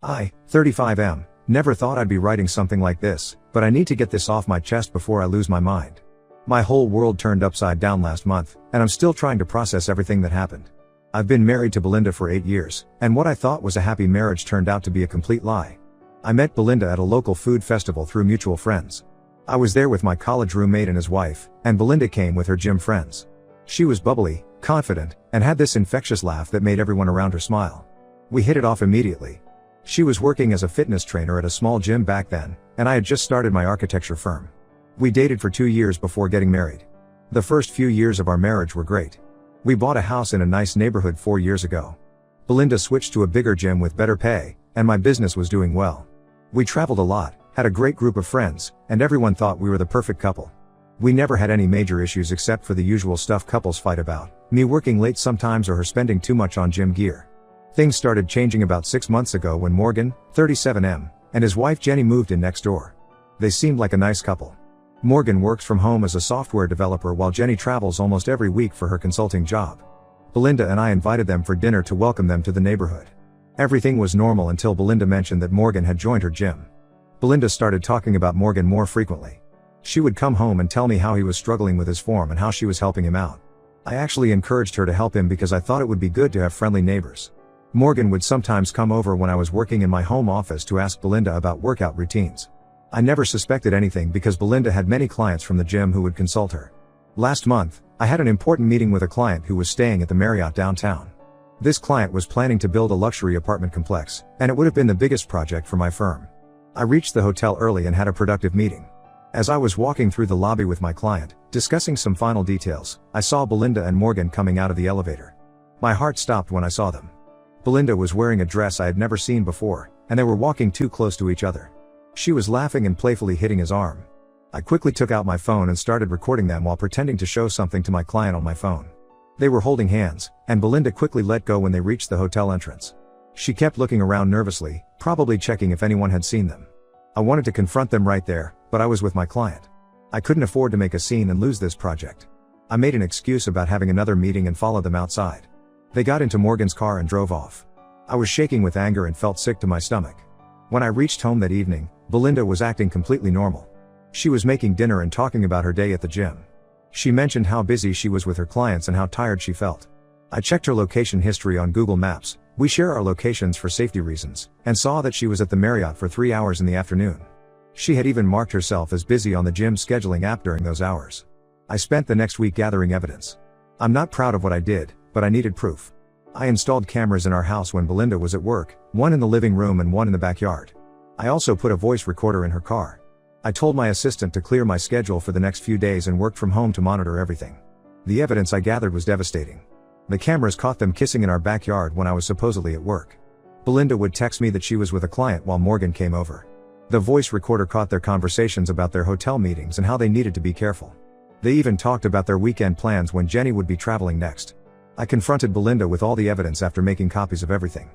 I, 35M, never thought I'd be writing something like this, but I need to get this off my chest before I lose my mind. My whole world turned upside down last month, and I'm still trying to process everything that happened. I've been married to Belinda for 8 years, and what I thought was a happy marriage turned out to be a complete lie. I met Belinda at a local food festival through mutual friends. I was there with my college roommate and his wife, and Belinda came with her gym friends. She was bubbly, confident, and had this infectious laugh that made everyone around her smile. We hit it off immediately. She was working as a fitness trainer at a small gym back then, and I had just started my architecture firm. We dated for 2 years before getting married. The first few years of our marriage were great. We bought a house in a nice neighborhood 4 years ago. Belinda switched to a bigger gym with better pay, and my business was doing well. We traveled a lot, had a great group of friends, and everyone thought we were the perfect couple. We never had any major issues except for the usual stuff couples fight about, me working late sometimes or her spending too much on gym gear. Things started changing about 6 months ago when Morgan, 37M, and his wife Jenny moved in next door. They seemed like a nice couple. Morgan works from home as a software developer while Jenny travels almost every week for her consulting job. Belinda and I invited them for dinner to welcome them to the neighborhood. Everything was normal until Belinda mentioned that Morgan had joined her gym. Belinda started talking about Morgan more frequently. She would come home and tell me how he was struggling with his form and how she was helping him out. I actually encouraged her to help him because I thought it would be good to have friendly neighbors. Morgan would sometimes come over when I was working in my home office to ask Belinda about workout routines. I never suspected anything because Belinda had many clients from the gym who would consult her. Last month, I had an important meeting with a client who was staying at the Marriott downtown. This client was planning to build a luxury apartment complex, and it would have been the biggest project for my firm. I reached the hotel early and had a productive meeting. As I was walking through the lobby with my client, discussing some final details, I saw Belinda and Morgan coming out of the elevator. My heart stopped when I saw them. Belinda was wearing a dress I had never seen before, and they were walking too close to each other. She was laughing and playfully hitting his arm. I quickly took out my phone and started recording them while pretending to show something to my client on my phone. They were holding hands, and Belinda quickly let go when they reached the hotel entrance. She kept looking around nervously, probably checking if anyone had seen them. I wanted to confront them right there, but I was with my client. I couldn't afford to make a scene and lose this project. I made an excuse about having another meeting and followed them outside. They got into Morgan's car and drove off. I was shaking with anger and felt sick to my stomach. When I reached home that evening, Belinda was acting completely normal. She was making dinner and talking about her day at the gym. She mentioned how busy she was with her clients and how tired she felt. I checked her location history on Google Maps, we share our locations for safety reasons, and saw that she was at the Marriott for 3 hours in the afternoon. She had even marked herself as busy on the gym scheduling app during those hours. I spent the next week gathering evidence. I'm not proud of what I did, but I needed proof. I installed cameras in our house when Belinda was at work, one in the living room and one in the backyard. I also put a voice recorder in her car. I told my assistant to clear my schedule for the next few days and worked from home to monitor everything. The evidence I gathered was devastating. The cameras caught them kissing in our backyard when I was supposedly at work. Belinda would text me that she was with a client while Morgan came over. The voice recorder caught their conversations about their hotel meetings and how they needed to be careful. They even talked about their weekend plans when Jenny would be traveling next. I confronted Belinda with all the evidence after making copies of everything.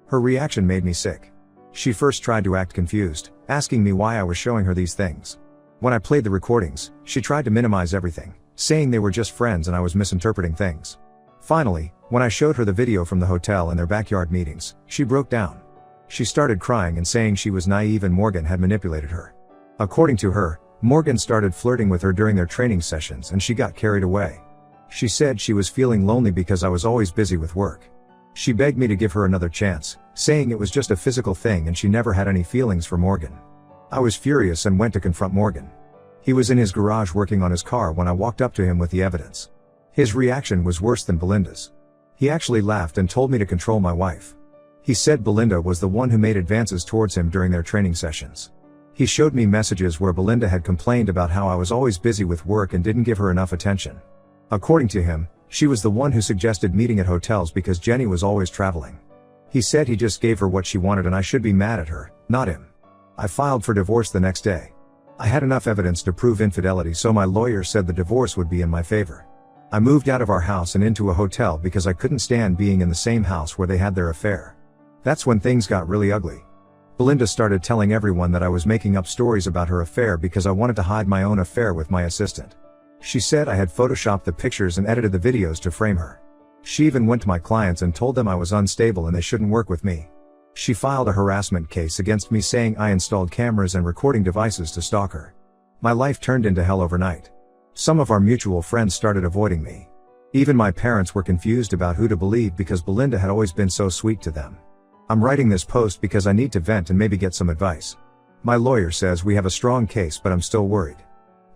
Her reaction made me sick. She first tried to act confused, asking me why I was showing her these things. When I played the recordings, she tried to minimize everything, saying they were just friends and I was misinterpreting things. Finally, when I showed her the video from the hotel and their backyard meetings, she broke down. She started crying and saying she was naive and Morgan had manipulated her. According to her, Morgan started flirting with her during their training sessions and she got carried away. She said she was feeling lonely because I was always busy with work. She begged me to give her another chance, saying it was just a physical thing and she never had any feelings for Morgan. I was furious and went to confront Morgan. He was in his garage working on his car when I walked up to him with the evidence. His reaction was worse than Belinda's. He actually laughed and told me to control my wife. He said Belinda was the one who made advances towards him during their training sessions. He showed me messages where Belinda had complained about how I was always busy with work and didn't give her enough attention. According to him, she was the one who suggested meeting at hotels because Jenny was always traveling. He said he just gave her what she wanted and I should be mad at her, not him. I filed for divorce the next day. I had enough evidence to prove infidelity, so my lawyer said the divorce would be in my favor. I moved out of our house and into a hotel because I couldn't stand being in the same house where they had their affair. That's when things got really ugly. Belinda started telling everyone that I was making up stories about her affair because I wanted to hide my own affair with my assistant. She said I had photoshopped the pictures and edited the videos to frame her. She even went to my clients and told them I was unstable and they shouldn't work with me. She filed a harassment case against me saying I installed cameras and recording devices to stalk her. My life turned into hell overnight. Some of our mutual friends started avoiding me. Even my parents were confused about who to believe because Belinda had always been so sweet to them. I'm writing this post because I need to vent and maybe get some advice. My lawyer says we have a strong case, but I'm still worried.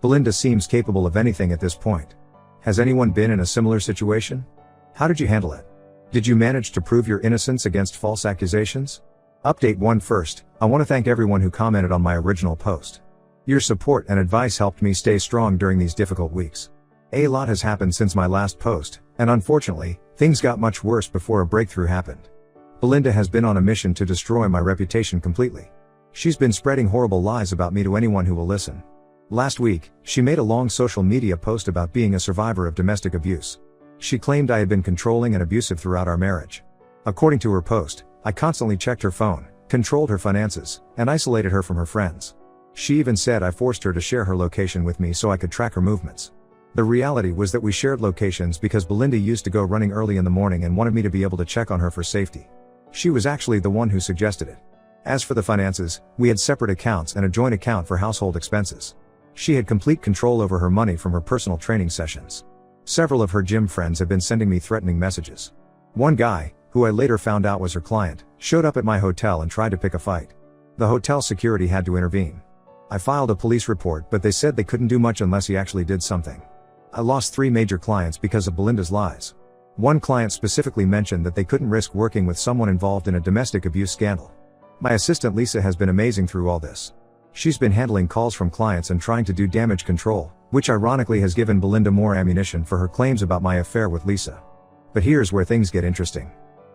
Belinda seems capable of anything at this point. Has anyone been in a similar situation? How did you handle it? Did you manage to prove your innocence against false accusations? Update 1 First, I want to thank everyone who commented on my original post. Your support and advice helped me stay strong during these difficult weeks. A lot has happened since my last post, and unfortunately, things got much worse before a breakthrough happened. Belinda has been on a mission to destroy my reputation completely. She's been spreading horrible lies about me to anyone who will listen. Last week, she made a long social media post about being a survivor of domestic abuse. She claimed I had been controlling and abusive throughout our marriage. According to her post, I constantly checked her phone, controlled her finances, and isolated her from her friends. She even said I forced her to share her location with me so I could track her movements. The reality was that we shared locations because Belinda used to go running early in the morning and wanted me to be able to check on her for safety. She was actually the one who suggested it. As for the finances, we had separate accounts and a joint account for household expenses. She had complete control over her money from her personal training sessions. Several of her gym friends had been sending me threatening messages. One guy, who I later found out was her client, showed up at my hotel and tried to pick a fight. The hotel security had to intervene. I filed a police report, but they said they couldn't do much unless he actually did something. I lost 3 major clients because of Belinda's lies. One client specifically mentioned that they couldn't risk working with someone involved in a domestic abuse scandal. My assistant Lisa has been amazing through all this. She's been handling calls from clients and trying to do damage control, which ironically has given Belinda more ammunition for her claims about my affair with Lisa. But here's where things get interesting.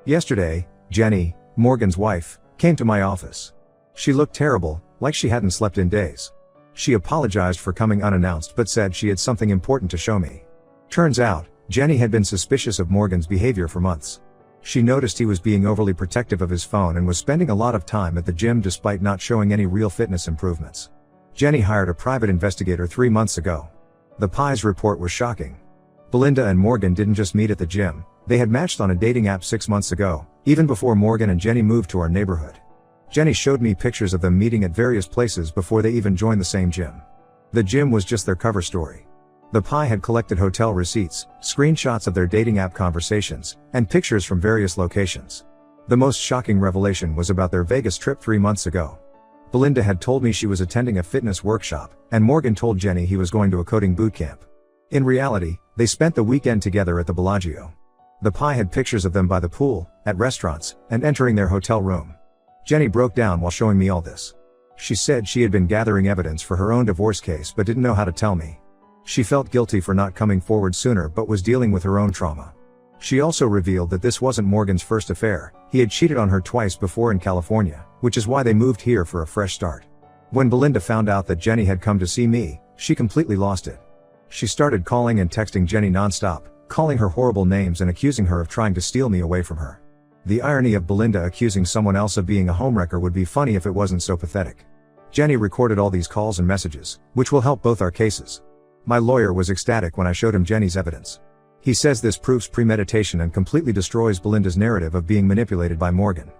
Yesterday, Jenny, Morgan's wife, came to my office. She looked terrible, like she hadn't slept in days. She apologized for coming unannounced but said she had something important to show me. Turns out, Jenny had been suspicious of Morgan's behavior for months. She noticed he was being overly protective of his phone and was spending a lot of time at the gym despite not showing any real fitness improvements. Jenny hired a private investigator 3 months ago. The Pies report was shocking. Belinda and Morgan didn't just meet at the gym, they had matched on a dating app 6 months ago, even before Morgan and Jenny moved to our neighborhood. Jenny showed me pictures of them meeting at various places before they even joined the same gym. The gym was just their cover story. The Pie had collected hotel receipts, screenshots of their dating app conversations, and pictures from various locations. The most shocking revelation was about their Vegas trip 3 months ago. Belinda had told me she was attending a fitness workshop, and Morgan told Jenny he was going to a coding boot camp. In reality, they spent the weekend together at the Bellagio. The Pie had pictures of them by the pool, at restaurants, and entering their hotel room. Jenny broke down while showing me all this. She said she had been gathering evidence for her own divorce case but didn't know how to tell me. She felt guilty for not coming forward sooner but was dealing with her own trauma. She also revealed that this wasn't Morgan's first affair, he had cheated on her twice before in California, which is why they moved here for a fresh start. When Belinda found out that Jenny had come to see me, she completely lost it. She started calling and texting Jenny nonstop, calling her horrible names and accusing her of trying to steal me away from her. The irony of Belinda accusing someone else of being a homewrecker would be funny if it wasn't so pathetic. Jenny recorded all these calls and messages, which will help both our cases. My lawyer was ecstatic when I showed him Jenny's evidence. He says this proves premeditation and completely destroys Belinda's narrative of being manipulated by Morgan.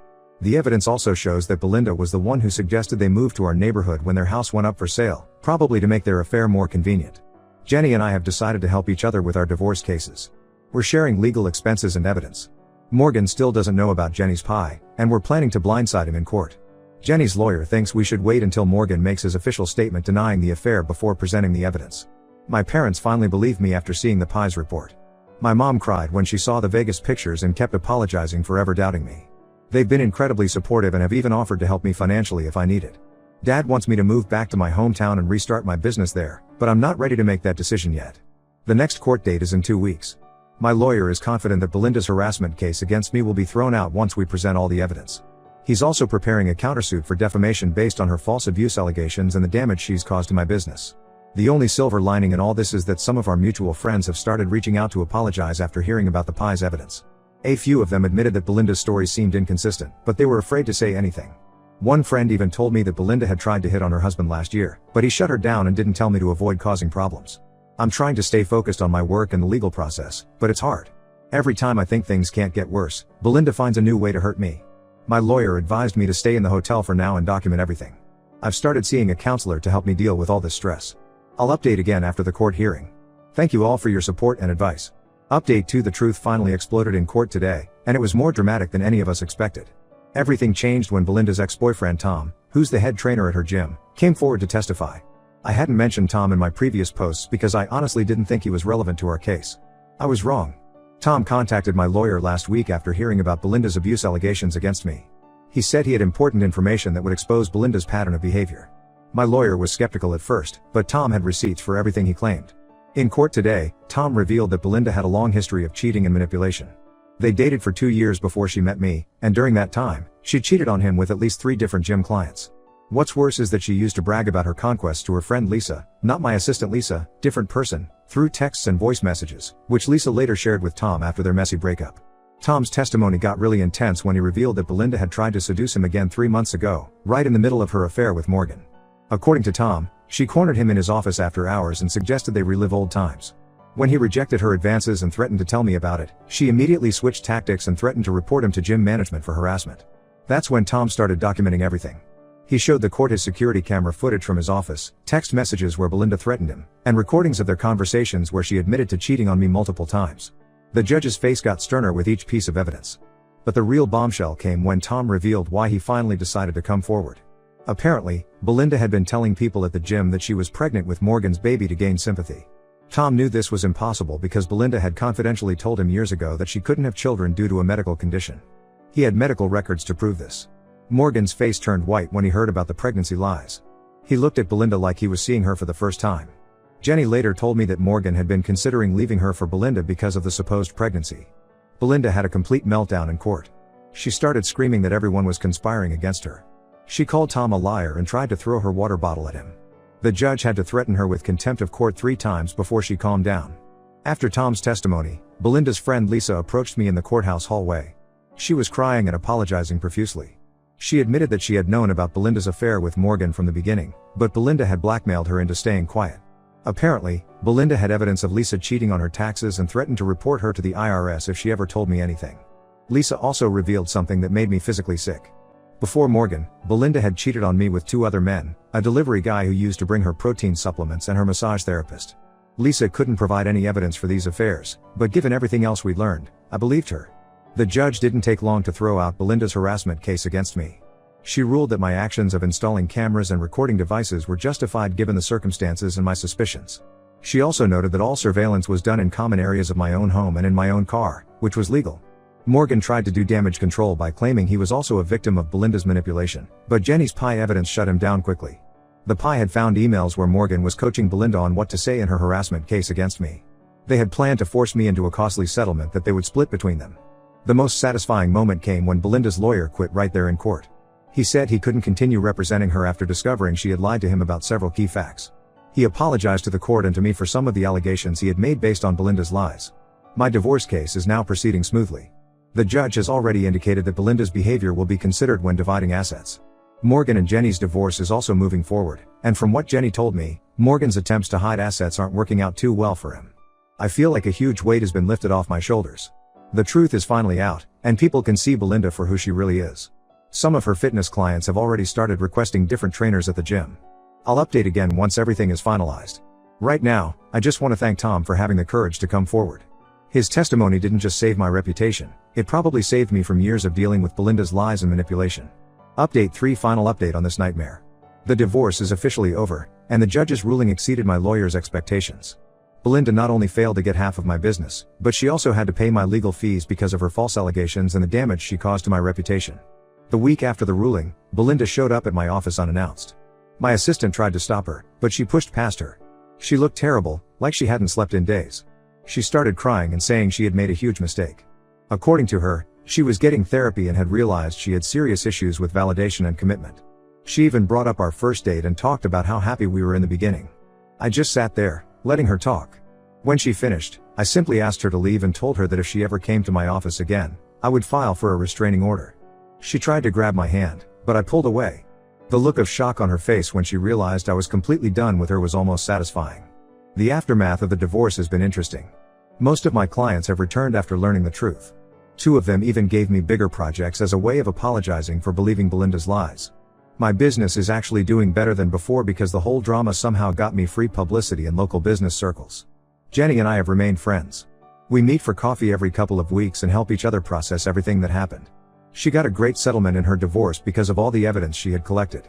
The evidence also shows that Belinda was the one who suggested they move to our neighborhood when their house went up for sale, probably to make their affair more convenient. Jenny and I have decided to help each other with our divorce cases. We're sharing legal expenses and evidence. Morgan still doesn't know about Jenny's pie, and we're planning to blindside him in court. Jenny's lawyer thinks we should wait until Morgan makes his official statement denying the affair before presenting the evidence. My parents finally believed me after seeing the Pies report. My mom cried when she saw the Vegas pictures and kept apologizing for ever doubting me. They've been incredibly supportive and have even offered to help me financially if I need it. Dad wants me to move back to my hometown and restart my business there, but I'm not ready to make that decision yet. The next court date is in 2 weeks. My lawyer is confident that Belinda's harassment case against me will be thrown out once we present all the evidence. He's also preparing a countersuit for defamation based on her false abuse allegations and the damage she's caused to my business. The only silver lining in all this is that some of our mutual friends have started reaching out to apologize after hearing about the Pies evidence. A few of them admitted that Belinda's story seemed inconsistent, but they were afraid to say anything. One friend even told me that Belinda had tried to hit on her husband last year, but he shut her down and didn't tell me to avoid causing problems. I'm trying to stay focused on my work and the legal process, but it's hard. Every time I think things can't get worse, Belinda finds a new way to hurt me. My lawyer advised me to stay in the hotel for now and document everything. I've started seeing a counselor to help me deal with all this stress. I'll update again after the court hearing. Thank you all for your support and advice. Update 2: The truth finally exploded in court today, and it was more dramatic than any of us expected. Everything changed when Belinda's ex-boyfriend Tom, who's the head trainer at her gym, came forward to testify. I hadn't mentioned Tom in my previous posts because I honestly didn't think he was relevant to our case. I was wrong. Tom contacted my lawyer last week after hearing about Belinda's abuse allegations against me. He said he had important information that would expose Belinda's pattern of behavior. My lawyer was skeptical at first, but Tom had receipts for everything he claimed. In court today, Tom revealed that Belinda had a long history of cheating and manipulation. They dated for 2 years before she met me, and during that time, she cheated on him with at least 3 different gym clients. What's worse is that she used to brag about her conquests to her friend Lisa, not my assistant Lisa, different person, through texts and voice messages, which Lisa later shared with Tom after their messy breakup. Tom's testimony got really intense when he revealed that Belinda had tried to seduce him again 3 months ago, right in the middle of her affair with Morgan. According to Tom, she cornered him in his office after hours and suggested they relive old times. When he rejected her advances and threatened to tell me about it, she immediately switched tactics and threatened to report him to gym management for harassment. That's when Tom started documenting everything. He showed the court his security camera footage from his office, text messages where Belinda threatened him, and recordings of their conversations where she admitted to cheating on me multiple times. The judge's face got sterner with each piece of evidence. But the real bombshell came when Tom revealed why he finally decided to come forward. Apparently, Belinda had been telling people at the gym that she was pregnant with Morgan's baby to gain sympathy. Tom knew this was impossible because Belinda had confidentially told him years ago that she couldn't have children due to a medical condition. He had medical records to prove this. Morgan's face turned white when he heard about the pregnancy lies. He looked at Belinda like he was seeing her for the first time. Jenny later told me that Morgan had been considering leaving her for Belinda because of the supposed pregnancy. Belinda had a complete meltdown in court. She started screaming that everyone was conspiring against her. She called Tom a liar and tried to throw her water bottle at him. The judge had to threaten her with contempt of court 3 times before she calmed down. After Tom's testimony, Belinda's friend Lisa approached me in the courthouse hallway. She was crying and apologizing profusely. She admitted that she had known about Belinda's affair with Morgan from the beginning, but Belinda had blackmailed her into staying quiet. Apparently, Belinda had evidence of Lisa cheating on her taxes and threatened to report her to the IRS if she ever told me anything. Lisa also revealed something that made me physically sick. Before Morgan, Belinda had cheated on me with 2 other men, a delivery guy who used to bring her protein supplements and her massage therapist. Lisa couldn't provide any evidence for these affairs, but given everything else we'd learned, I believed her. The judge didn't take long to throw out Belinda's harassment case against me. She ruled that my actions of installing cameras and recording devices were justified given the circumstances and my suspicions. She also noted that all surveillance was done in common areas of my own home and in my own car, which was legal. Morgan tried to do damage control by claiming he was also a victim of Belinda's manipulation, but Jenny's PI evidence shut him down quickly. The PI had found emails where Morgan was coaching Belinda on what to say in her harassment case against me. They had planned to force me into a costly settlement that they would split between them. The most satisfying moment came when Belinda's lawyer quit right there in court. He said he couldn't continue representing her after discovering she had lied to him about several key facts. He apologized to the court and to me for some of the allegations he had made based on Belinda's lies. My divorce case is now proceeding smoothly. The judge has already indicated that Belinda's behavior will be considered when dividing assets. Morgan and Jenny's divorce is also moving forward, and from what Jenny told me, Morgan's attempts to hide assets aren't working out too well for him. I feel like a huge weight has been lifted off my shoulders. The truth is finally out, and people can see Belinda for who she really is. Some of her fitness clients have already started requesting different trainers at the gym. I'll update again once everything is finalized. Right now, I just want to thank Tom for having the courage to come forward. His testimony didn't just save my reputation, it probably saved me from years of dealing with Belinda's lies and manipulation. Update 3: Final update on this nightmare. The divorce is officially over, and the judge's ruling exceeded my lawyer's expectations. Belinda not only failed to get half of my business, but she also had to pay my legal fees because of her false allegations and the damage she caused to my reputation. The week after the ruling, Belinda showed up at my office unannounced. My assistant tried to stop her, but she pushed past her. She looked terrible, like she hadn't slept in days. She started crying and saying she had made a huge mistake. According to her, she was getting therapy and had realized she had serious issues with validation and commitment. She even brought up our first date and talked about how happy we were in the beginning. I just sat there, letting her talk. When she finished, I simply asked her to leave and told her that if she ever came to my office again, I would file for a restraining order. She tried to grab my hand, but I pulled away. The look of shock on her face when she realized I was completely done with her was almost satisfying. The aftermath of the divorce has been interesting. Most of my clients have returned after learning the truth. Two of them even gave me bigger projects as a way of apologizing for believing Belinda's lies. My business is actually doing better than before because the whole drama somehow got me free publicity in local business circles. Jenny and I have remained friends. We meet for coffee every couple of weeks and help each other process everything that happened. She got a great settlement in her divorce because of all the evidence she had collected.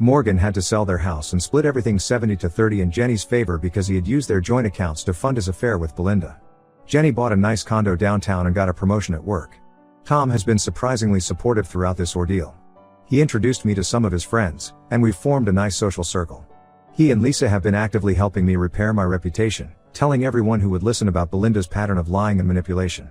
Morgan had to sell their house and split everything 70-30 in Jenny's favor because he had used their joint accounts to fund his affair with Belinda. Jenny bought a nice condo downtown and got a promotion at work. Tom has been surprisingly supportive throughout this ordeal. He introduced me to some of his friends, and we've formed a nice social circle. He and Lisa have been actively helping me repair my reputation, telling everyone who would listen about Belinda's pattern of lying and manipulation.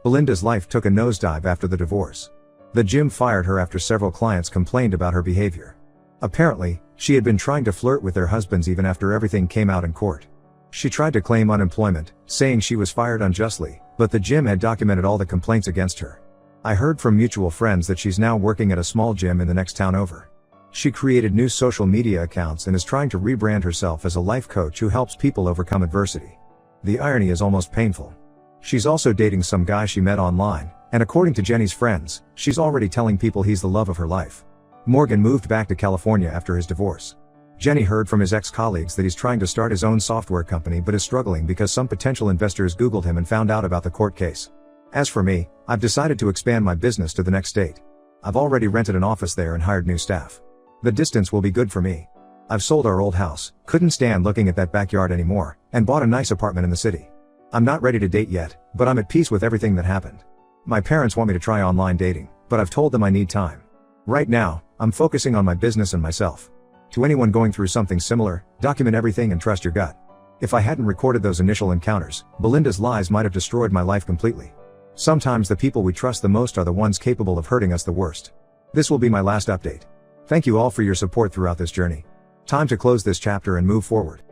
Belinda's life took a nosedive after the divorce. The gym fired her after several clients complained about her behavior. Apparently, she had been trying to flirt with their husbands even after everything came out in court. She tried to claim unemployment, saying she was fired unjustly, but the gym had documented all the complaints against her. I heard from mutual friends that she's now working at a small gym in the next town over. She created new social media accounts and is trying to rebrand herself as a life coach who helps people overcome adversity. The irony is almost painful. She's also dating some guy she met online, and according to Jenny's friends, she's already telling people he's the love of her life. Morgan moved back to California after his divorce. Jenny heard from his ex-colleagues that he's trying to start his own software company but is struggling because some potential investors Googled him and found out about the court case. As for me, I've decided to expand my business to the next state. I've already rented an office there and hired new staff. The distance will be good for me. I've sold our old house, couldn't stand looking at that backyard anymore, and bought a nice apartment in the city. I'm not ready to date yet, but I'm at peace with everything that happened. My parents want me to try online dating, but I've told them I need time. Right now, I'm focusing on my business and myself. To anyone going through something similar, document everything and trust your gut. If I hadn't recorded those initial encounters, Belinda's lies might have destroyed my life completely. Sometimes the people we trust the most are the ones capable of hurting us the worst. This will be my last update. Thank you all for your support throughout this journey. Time to close this chapter and move forward.